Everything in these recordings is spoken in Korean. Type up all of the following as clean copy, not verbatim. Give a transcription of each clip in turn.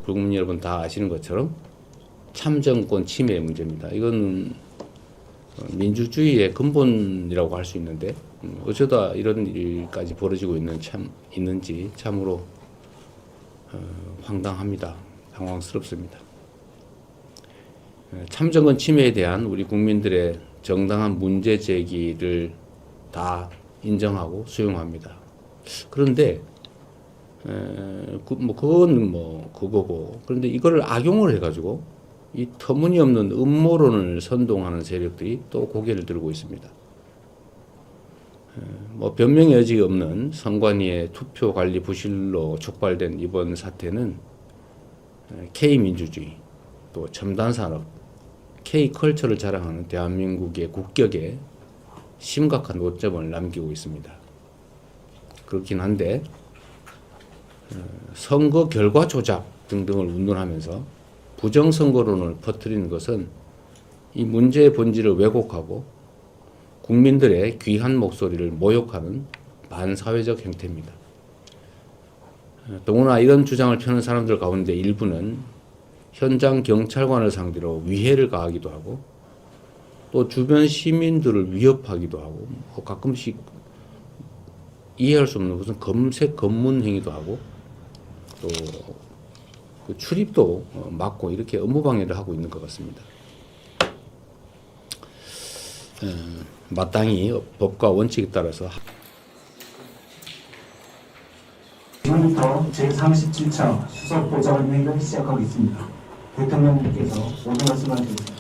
국민 여러분 다 아시는 것처럼 참정권 침해 문제입니다. 이건 민주주의의 근본이라고 할 수 있는데 어쩌다 이런 일까지 벌어지고 있는지 참으로 황당합니다. 당황스럽습니다. 참정권 침해에 대한 우리 국민들의 정당한 문제 제기를 다 인정하고 수용합니다. 그런데 그건 그거고, 그런데 이거를 악용을 해가지고 이 터무니없는 음모론을 선동하는 세력들이 또 고개를 들고 있습니다. 변명의 여지가 없는 선관위의 투표 관리 부실로 촉발된 이번 사태는 K민주주의, 또 첨단 산업, K컬처를 자랑하는 대한민국의 국격에 심각한 오점을 남기고 있습니다. 그렇긴 한데 선거 결과 조작 등등을 운운하면서 부정선거론을 퍼뜨리는 것은 이 문제의 본질을 왜곡하고 국민들의 귀한 목소리를 모욕하는 반사회적 행태입니다. 더구나 이런 주장을 펴는 사람들 가운데 일부는 현장 경찰관을 상대로 위해를 가하기도 하고 또 주변 시민들을 위협하기도 하고 가끔씩 이해할 수 없는 무슨 검색 검문 행위도 하고 또 그 출입도 막고 이렇게 업무방해를 하고 있는 것 같습니다. 마땅히 법과 원칙에 따라서 지금부터 제37차 수석보좌관회의를 시작하겠습니다. 대통령님께서 모든 말씀을 해주십시오.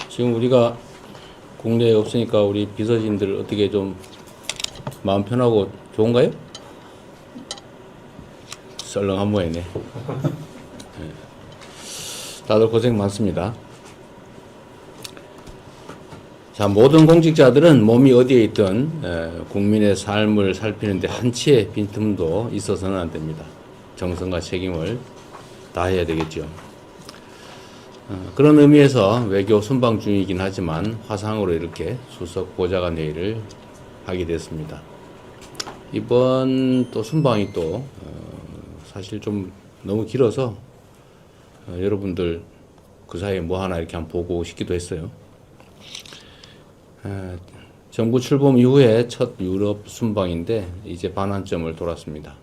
지금 우리가 국내에 없으니까 우리 비서진들 어떻게 좀 마음 편하고 좋은가요? 썰렁한 모양이네. 다들 고생 많습니다. 자, 모든 공직자들은 몸이 어디에 있든 국민의 삶을 살피는데 한치의 빈틈도 있어서는 안 됩니다. 정성과 책임을 다해야 되겠죠. 그런 의미에서 외교 순방 중이긴 하지만 화상으로 이렇게 수석 보좌관 회의를 하게 됐습니다. 이번 또 순방이 또 사실 좀 너무 길어서 여러분들 그 사이에 뭐 하나 이렇게 한번 보고 싶기도 했어요. 정부 출범 이후에 첫 유럽 순방인데 이제 반환점을 돌았습니다.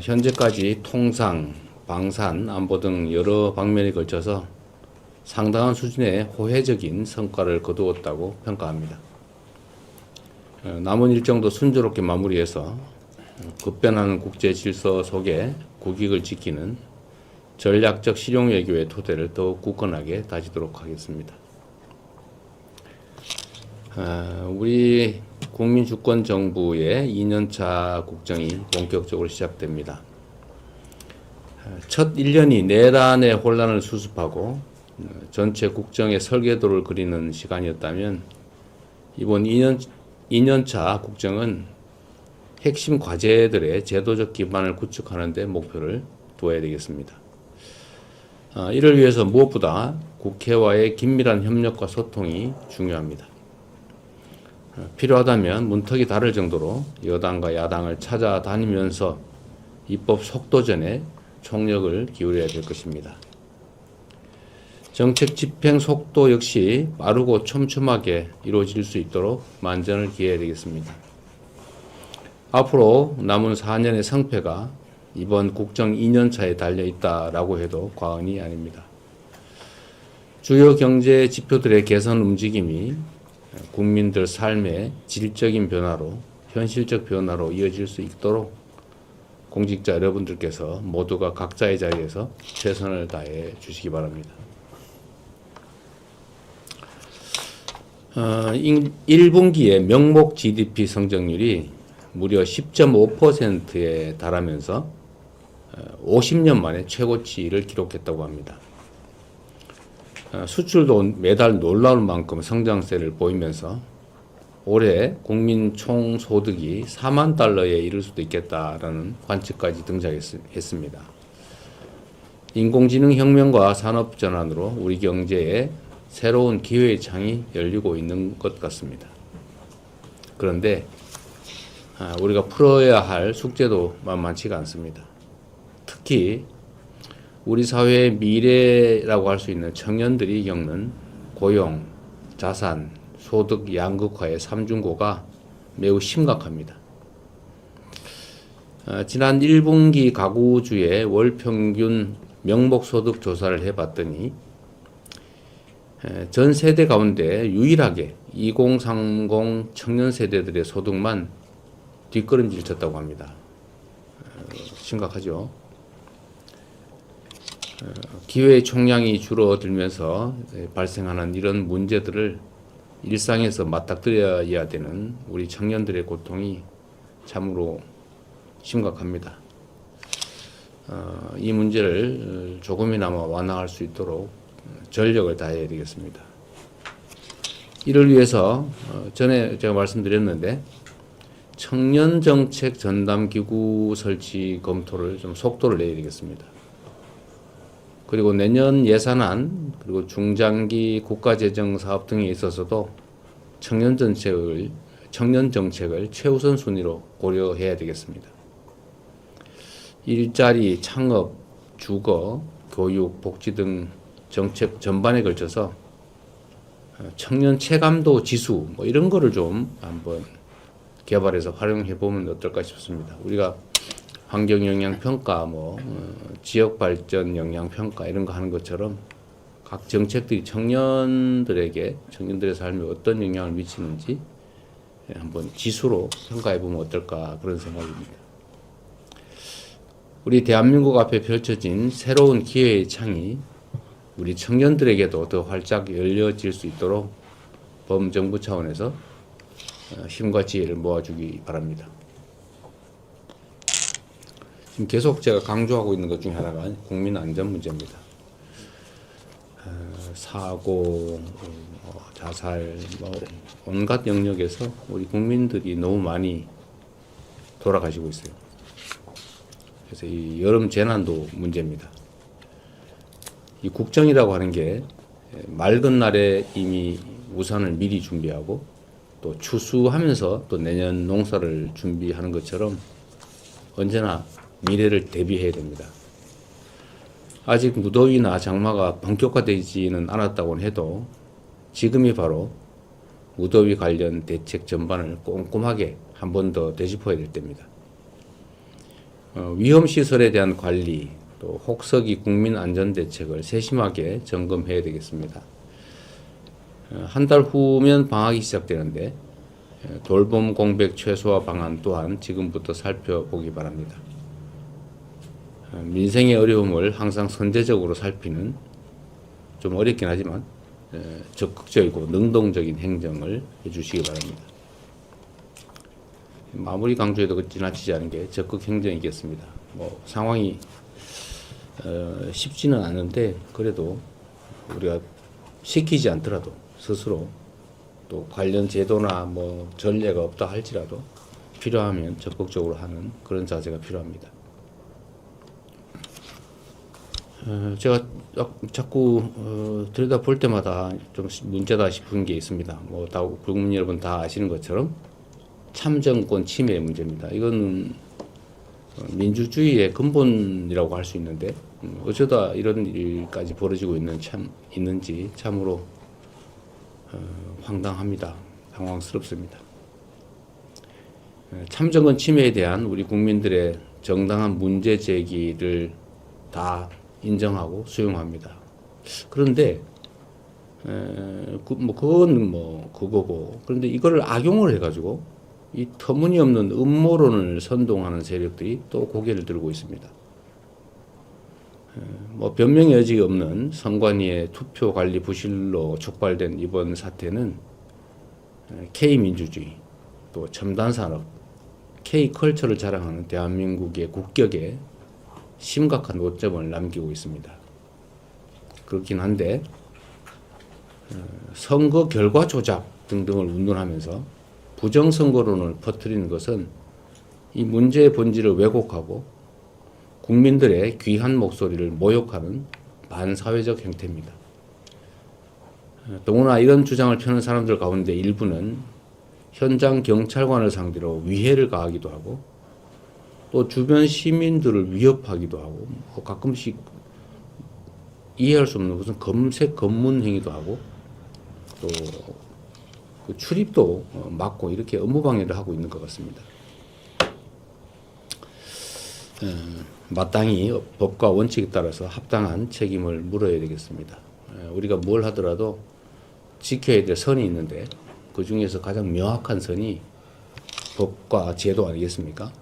현재까지 통상, 방산, 안보 등 여러 방면에 걸쳐서 상당한 수준의 호혜적인 성과를 거두었다고 평가합니다. 남은 일정도 순조롭게 마무리해서 급변하는 국제 질서 속에 국익을 지키는 전략적 실용 외교의 토대를 더욱 굳건하게 다지도록 하겠습니다. 우리 국민주권정부의 2년차 국정이 본격적으로 시작됩니다. 첫 1년이 내란의 혼란을 수습하고 전체 국정의 설계도를 그리는 시간이었다면 이번 2년차 국정은 핵심 과제들의 제도적 기반을 구축하는 데 목표를 두어야 되겠습니다. 이를 위해서 무엇보다 국회와의 긴밀한 협력과 소통이 중요합니다. 필요하다면 문턱이 다를 정도로 여당과 야당을 찾아다니면서 입법 속도전에 총력을 기울여야 될 것입니다. 정책 집행 속도 역시 빠르고 촘촘하게 이루어질 수 있도록 만전을 기해야 되겠습니다. 앞으로 남은 4년의 성패가 이번 국정 2년차에 달려있다라고 해도 과언이 아닙니다. 주요 경제 지표들의 개선 움직임이 국민들 삶의 질적인 변화로 현실적 변화로 이어질 수 있도록 공직자 여러분들께서 모두가 각자의 자리에서 최선을 다해 주시기 바랍니다. 1분기의 명목 GDP 성장률이 무려 10.5%에 달하면서 50년 만에 최고치를 기록했다고 합니다. 수출도 매달 놀라울 만큼 성장세를 보이면서 올해 국민 총소득이 4만 달러에 이를 수도 있겠다라는 관측까지 등장했습니다. 인공지능 혁명과 산업 전환으로 우리 경제에 새로운 기회의 창이 열리고 있는 것 같습니다. 그런데 우리가 풀어야 할 숙제도 만만치가 않습니다. 특히 우리 사회의 미래라고 할 수 있는 청년들이 겪는 고용, 자산, 소득 양극화의 삼중고가 매우 심각합니다. 지난 1분기 가구주의 월 평균 명목소득 조사를 해봤더니 전 세대 가운데 유일하게 2030 청년 세대들의 소득만 뒷걸음질 쳤다고 합니다. 심각하죠. 기회의 총량이 줄어들면서 발생하는 이런 문제들을 일상에서 맞닥뜨려야 되는 우리 청년들의 고통이 참으로 심각합니다. 이 문제를 조금이나마 완화할 수 있도록 전력을 다해야 되겠습니다. 이를 위해서 전에 제가 말씀드렸는데 청년정책 전담기구 설치 검토를 좀 속도를 내야 되겠습니다. 그리고 내년 예산안 그리고 중장기 국가재정 사업 등에 있어서도 청년 정책을 최우선 순위로 고려해야 되겠습니다. 일자리, 창업, 주거, 교육, 복지 등 정책 전반에 걸쳐서 청년 체감도 지수 뭐 이런 거를 좀 한번 개발해서 활용해 보면 어떨까 싶습니다. 우리가 환경 영향 평가, 지역 발전 영향 평가 이런 거 하는 것처럼 각 정책들이 청년들의 삶에 어떤 영향을 미치는지 한번 지수로 평가해 보면 어떨까 그런 생각입니다. 우리 대한민국 앞에 펼쳐진 새로운 기회의 창이 우리 청년들에게도 더 활짝 열려질 수 있도록 범정부 차원에서 힘과 지혜를 모아주기 바랍니다. 지금 계속 제가 강조하고 있는 것 중에 하나가 국민 안전 문제입니다. 사고, 자살, 온갖 영역에서 우리 국민들이 너무 많이 돌아가시고 있어요. 그래서 이 여름 재난도 문제입니다. 이 국정이라고 하는 게 맑은 날에 이미 우산을 미리 준비하고 또 추수하면서 또 내년 농사를 준비하는 것처럼 언제나 미래를 대비해야 됩니다. 아직 무더위나 장마가 본격화되지는 않았다고 해도 지금이 바로 무더위 관련 대책 전반을 꼼꼼하게 한 번 더 되짚어야 될 때입니다. 위험시설에 대한 관리, 또 혹서기 국민안전대책을 세심하게 점검해야 되겠습니다. 한 달 후면 방학이 시작되는데 돌봄 공백 최소화 방안 또한 지금부터 살펴보기 바랍니다. 민생의 어려움을 항상 선제적으로 살피는 좀 어렵긴 하지만 적극적이고 능동적인 행정을 해주시기 바랍니다. 마무리 강조해도 지나치지 않은 게 적극 행정이겠습니다. 상황이 쉽지는 않은데 그래도 우리가 시키지 않더라도 스스로 또 관련 제도나 전례가 없다 할지라도 필요하면 적극적으로 하는 그런 자세가 필요합니다. 제가 자꾸 들여다볼 때마다 좀 문제다 싶은 게 있습니다. 다 국민 여러분 다 아시는 것처럼 참정권 침해 문제입니다. 이거는 민주주의의 근본이라고 할 수 있는데 어쩌다 이런 일까지 벌어지고 있는지 참으로 황당합니다. 당황스럽습니다. 참정권 침해에 대한 우리 국민들의 정당한 문제 제기를 다 인정하고 수용합니다. 그런데 그건 그거고 그런데 이거를 악용을 해가지고 이 터무니없는 음모론을 선동하는 세력들이 또 고개를 들고 있습니다. 변명의 여지가 없는 선관위의 투표 관리 부실로 촉발된 이번 사태는 K민주주의, 또 첨단산업, K컬처를 자랑하는 대한민국의 국격에 심각한 오점을 남기고 있습니다. 그렇긴 한데 선거 결과 조작 등등을 운운하면서 부정선거론을 퍼뜨리는 것은 이 문제의 본질을 왜곡하고 국민들의 귀한 목소리를 모욕하는 반사회적 행태입니다. 더구나 이런 주장을 펴는 사람들 가운데 일부는 현장 경찰관을 상대로 위해를 가하기도 하고 또 주변 시민들을 위협하기도 하고 가끔씩 이해할 수 없는 무슨 검색 검문 행위도 하고 또 그 출입도 막고 이렇게 업무 방해를 하고 있는 것 같습니다. 마땅히 법과 원칙에 따라서 합당한 책임을 물어야 되겠습니다. 우리가 뭘 하더라도 지켜야 될 선이 있는데 그 중에서 가장 명확한 선이 법과 제도 아니겠습니까?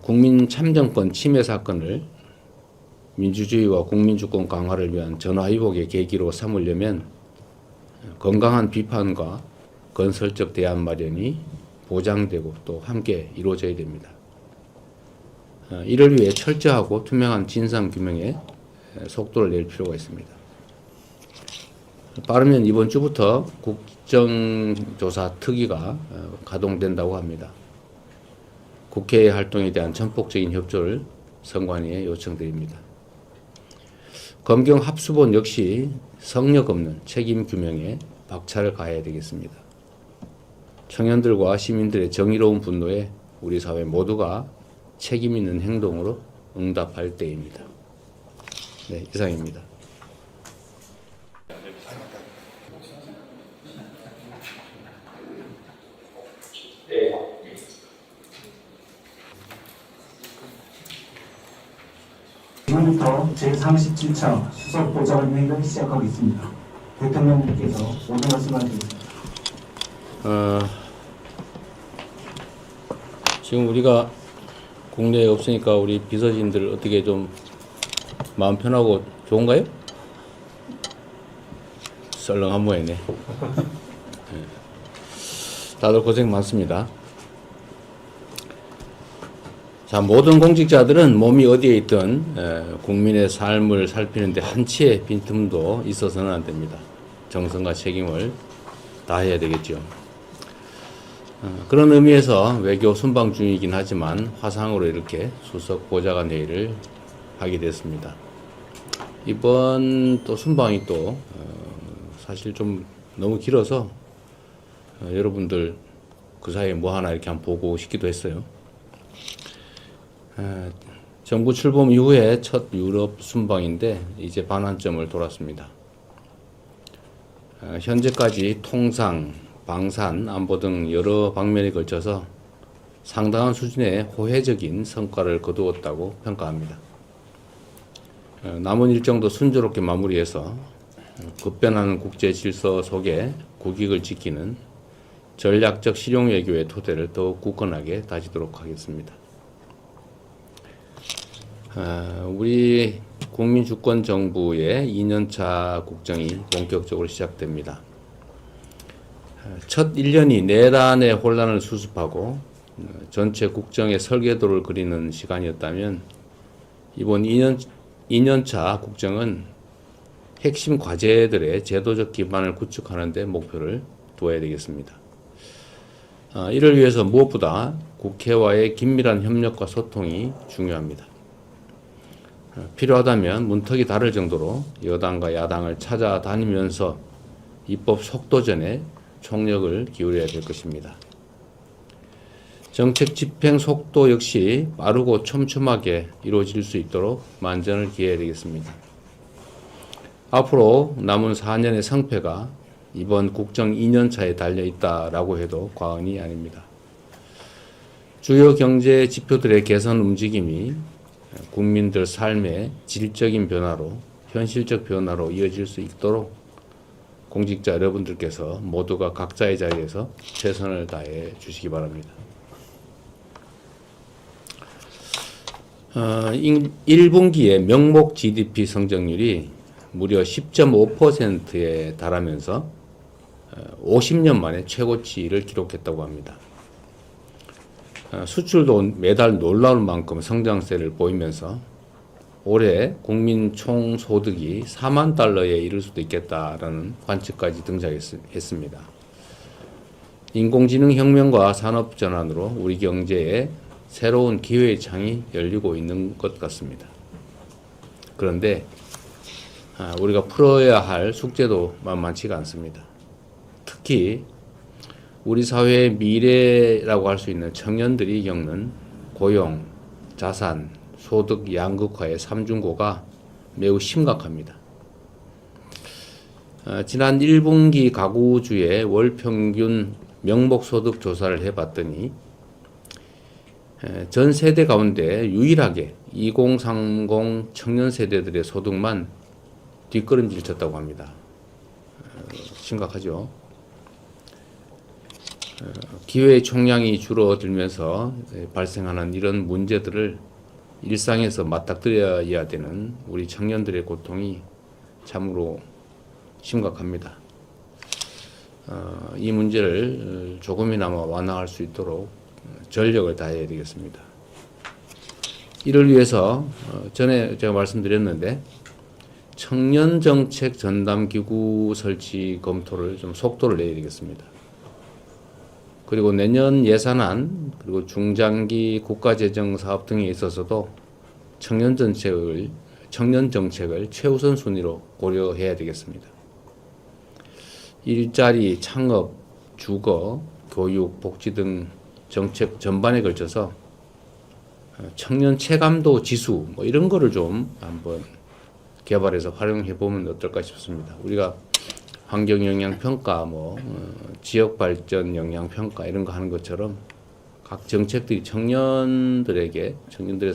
국민 참정권 침해 사건을 민주주의와 국민주권 강화를 위한 전화위복의 계기로 삼으려면 건강한 비판과 건설적 대안 마련이 보장되고 또 함께 이루어져야 됩니다. 이를 위해 철저하고 투명한 진상규명에 속도를 낼 필요가 있습니다. 빠르면 이번 주부터 국정조사 특위가 가동된다고 합니다. 국회의 활동에 대한 전폭적인 협조를 선관위에 요청드립니다. 검경 합수본 역시 성역 없는 책임 규명에 박차를 가해야 되겠습니다. 청년들과 시민들의 정의로운 분노에 우리 사회 모두가 책임 있는 행동으로 응답할 때입니다. 네, 이상입니다. 지금부터 제37차 수석보좌관회의를 시작하겠습니다. 대통령님께서 모든 말씀을 드리겠습니다. 지금 우리가 국내에 없으니까 우리 비서진들 어떻게 좀 마음 편하고 좋은가요? 썰렁한 모양이네. 다들 고생 많습니다. 자, 모든 공직자들은 몸이 어디에 있든 국민의 삶을 살피는데 한치의 빈틈도 있어서는 안 됩니다. 정성과 책임을 다해야 되겠죠. 그런 의미에서 외교 순방 중이긴 하지만 화상으로 이렇게 수석 보좌관 회의를 하게 됐습니다. 이번 또 순방이 또 사실 좀 너무 길어서 여러분들 그 사이에 뭐 하나 이렇게 한번 보고 싶기도 했어요. 정부 출범 이후에 첫 유럽 순방인데 이제 반환점을 돌았습니다. 현재까지 통상, 방산, 안보 등 여러 방면에 걸쳐서 상당한 수준의 호혜적인 성과를 거두었다고 평가합니다. 남은 일정도 순조롭게 마무리해서 급변하는 국제 질서 속에 국익을 지키는 전략적 실용 외교의 토대를 더욱 굳건하게 다지도록 하겠습니다. 우리 국민주권정부의 2년차 국정이 본격적으로 시작됩니다. 첫 1년이 내란의 혼란을 수습하고 전체 국정의 설계도를 그리는 시간이었다면 이번 2년차 국정은 핵심 과제들의 제도적 기반을 구축하는 데 목표를 두어야 되겠습니다. 이를 위해서 무엇보다 국회와의 긴밀한 협력과 소통이 중요합니다. 필요하다면 문턱이 다를 정도로 여당과 야당을 찾아다니면서 입법 속도전에 총력을 기울여야 될 것입니다. 정책 집행 속도 역시 빠르고 촘촘하게 이루어질 수 있도록 만전을 기해야 되겠습니다. 앞으로 남은 4년의 성패가 이번 국정 2년차에 달려있다라고 해도 과언이 아닙니다. 주요 경제 지표들의 개선 움직임이 국민들 삶의 질적인 변화로 현실적 변화로 이어질 수 있도록 공직자 여러분들께서 모두가 각자의 자리에서 최선을 다해 주시기 바랍니다. 1분기의 명목 GDP 성장률이 무려 10.5%에 달하면서 50년 만에 최고치를 기록했다고 합니다. 수출도 매달 놀라울 만큼 성장세를 보이면서 올해 국민 총소득이 4만 달러에 이를 수도 있겠다라는 관측까지 등장했습니다. 인공지능 혁명과 산업 전환으로 우리 경제에 새로운 기회의 창이 열리고 있는 것 같습니다. 그런데 우리가 풀어야 할 숙제도 만만치가 않습니다. 특히 우리 사회의 미래라고 할 수 있는 청년들이 겪는 고용, 자산, 소득 양극화의 삼중고가 매우 심각합니다. 지난 1분기 가구주의 월평균 명목소득 조사를 해봤더니 전 세대 가운데 유일하게 2030 청년 세대들의 소득만 뒷걸음질 쳤다고 합니다. 심각하죠. 기회의 총량이 줄어들면서 발생하는 이런 문제들을 일상에서 맞닥뜨려야 되는 우리 청년들의 고통이 참으로 심각합니다. 이 문제를 조금이나마 완화할 수 있도록 전력을 다해야 되겠습니다. 이를 위해서 전에 제가 말씀드렸는데 청년정책 전담기구 설치 검토를 좀 속도를 내야 되겠습니다. 그리고 내년 예산안 그리고 중장기 국가재정 사업 등에 있어서도 청년 정책을 최우선 순위로 고려해야 되겠습니다. 일자리, 창업, 주거, 교육, 복지 등 정책 전반에 걸쳐서 청년 체감도 지수 뭐 이런 거를 좀 한번 개발해서 활용해 보면 어떨까 싶습니다. 우리가 환경 영향 평가, 지역 발전 영향 평가 이런 거 하는 것처럼 각 정책들이 청년들의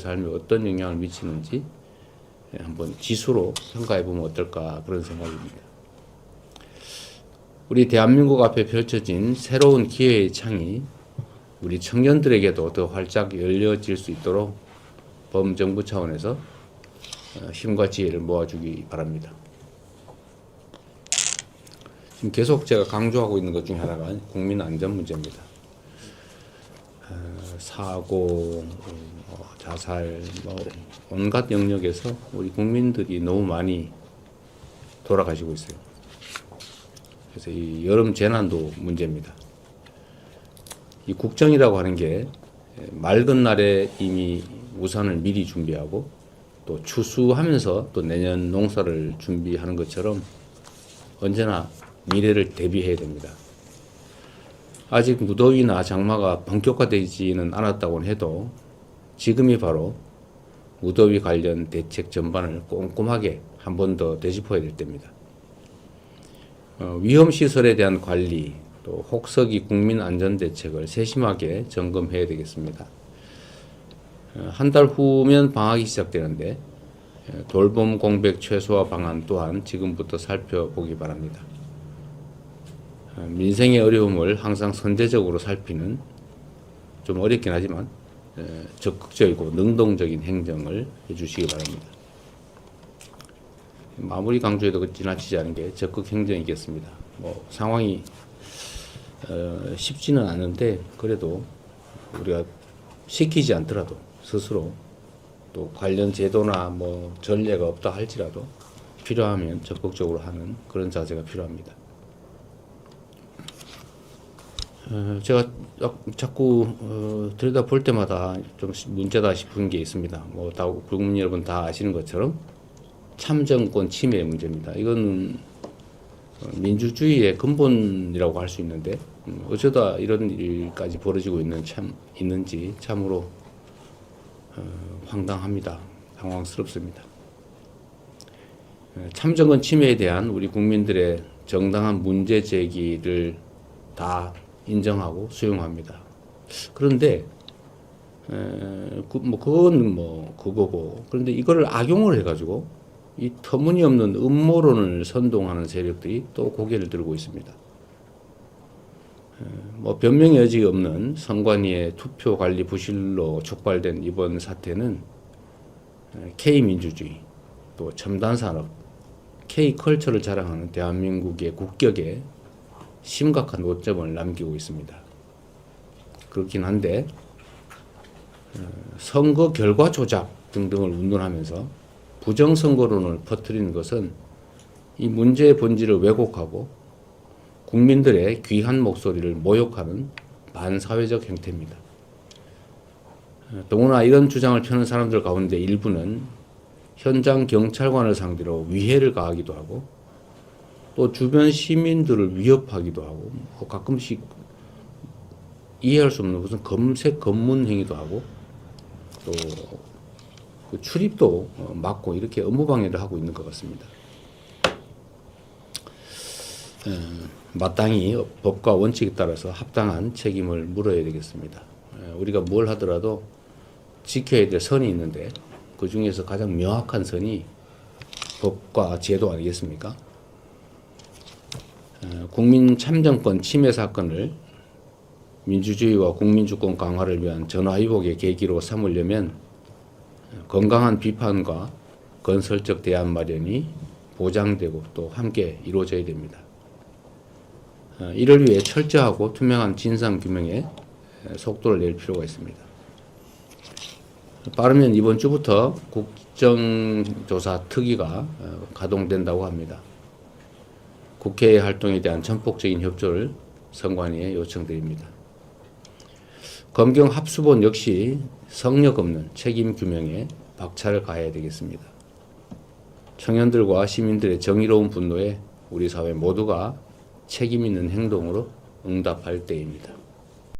삶에 어떤 영향을 미치는지 한번 지수로 평가해 보면 어떨까 그런 생각입니다. 우리 대한민국 앞에 펼쳐진 새로운 기회의 창이 우리 청년들에게도 더 활짝 열려질 수 있도록 범정부 차원에서 힘과 지혜를 모아주기 바랍니다. 지금 계속 제가 강조하고 있는 것 중에 하나가 국민 안전 문제입니다. 사고, 자살, 온갖 영역에서 우리 국민들이 너무 많이 돌아가시고 있어요. 그래서 이 여름 재난도 문제입니다. 이 국정이라고 하는 게 맑은 날에 이미 우산을 미리 준비하고 또 추수하면서 또 내년 농사를 준비하는 것처럼 언제나 미래를 대비해야 됩니다. 아직 무더위나 장마가 본격화되지는 않았다고는 해도 지금이 바로 무더위 관련 대책 전반을 꼼꼼하게 한 번 더 되짚어야 될 때입니다. 위험시설에 대한 관리, 또 혹서기 국민안전대책을 세심하게 점검해야 되겠습니다. 한 달 후면 방학이 시작되는데 돌봄 공백 최소화 방안 또한 지금부터 살펴보기 바랍니다. 민생의 어려움을 항상 선제적으로 살피는 좀 어렵긴 하지만 적극적이고 능동적인 행정을 해주시기 바랍니다. 아무리 강조해도 지나치지 않은 게 적극 행정이겠습니다. 상황이 쉽지는 않은데 그래도 우리가 시키지 않더라도 스스로 또 관련 제도나 전례가 없다 할지라도 필요하면 적극적으로 하는 그런 자세가 필요합니다. 제가 자꾸 들여다볼 때마다 좀 문제다 싶은 게 있습니다. 국민 여러분 다 아시는 것처럼 참정권 침해 문제입니다. 이거는 민주주의의 근본이라고 할 수 있는데 어쩌다 이런 일까지 벌어지고 있는지 참으로 황당합니다. 당황스럽습니다. 참정권 침해에 대한 우리 국민들의 정당한 문제 제기를 다 인정하고 수용합니다. 그런데 그건 그거고 그런데 이거를 악용을 해가지고 이 터무니없는 음모론을 선동하는 세력들이 또 고개를 들고 있습니다. 변명의 여지가 없는 선관위의 투표 관리 부실로 촉발된 이번 사태는 K민주주의, 또 첨단산업, K컬처를 자랑하는 대한민국의 국격에 심각한 오점을 남기고 있습니다. 그렇긴 한데 선거 결과 조작 등등을 운운하면서 부정선거론을 퍼뜨리는 것은 이 문제의 본질을 왜곡하고 국민들의 귀한 목소리를 모욕하는 반사회적 행태입니다. 더구나 이런 주장을 펴는 사람들 가운데 일부는 현장 경찰관을 상대로 위해를 가하기도 하고 또 주변 시민들을 위협하기도 하고 가끔씩 이해할 수 없는 무슨 검색 검문 행위도 하고 또 그 출입도 막고 이렇게 업무 방해를 하고 있는 것 같습니다. 마땅히 법과 원칙에 따라서 합당한 책임을 물어야 되겠습니다. 우리가 뭘 하더라도 지켜야 될 선이 있는데 그 중에서 가장 명확한 선이 법과 제도 아니겠습니까? 국민 참정권 침해 사건을 민주주의와 국민주권 강화를 위한 전화위복의 계기로 삼으려면 건강한 비판과 건설적 대안 마련이 보장되고 또 함께 이루어져야 됩니다. 이를 위해 철저하고 투명한 진상규명에 속도를 낼 필요가 있습니다. 빠르면 이번 주부터 국정조사 특위가 가동된다고 합니다. 국회의 활동에 대한 전폭적인 협조를 선관위에 요청드립니다. 검경 합수본 역시 성역 없는 책임 규명에 박차를 가해야 되겠습니다. 청년들과 시민들의 정의로운 분노에 우리 사회 모두가 책임 있는 행동으로 응답할 때입니다.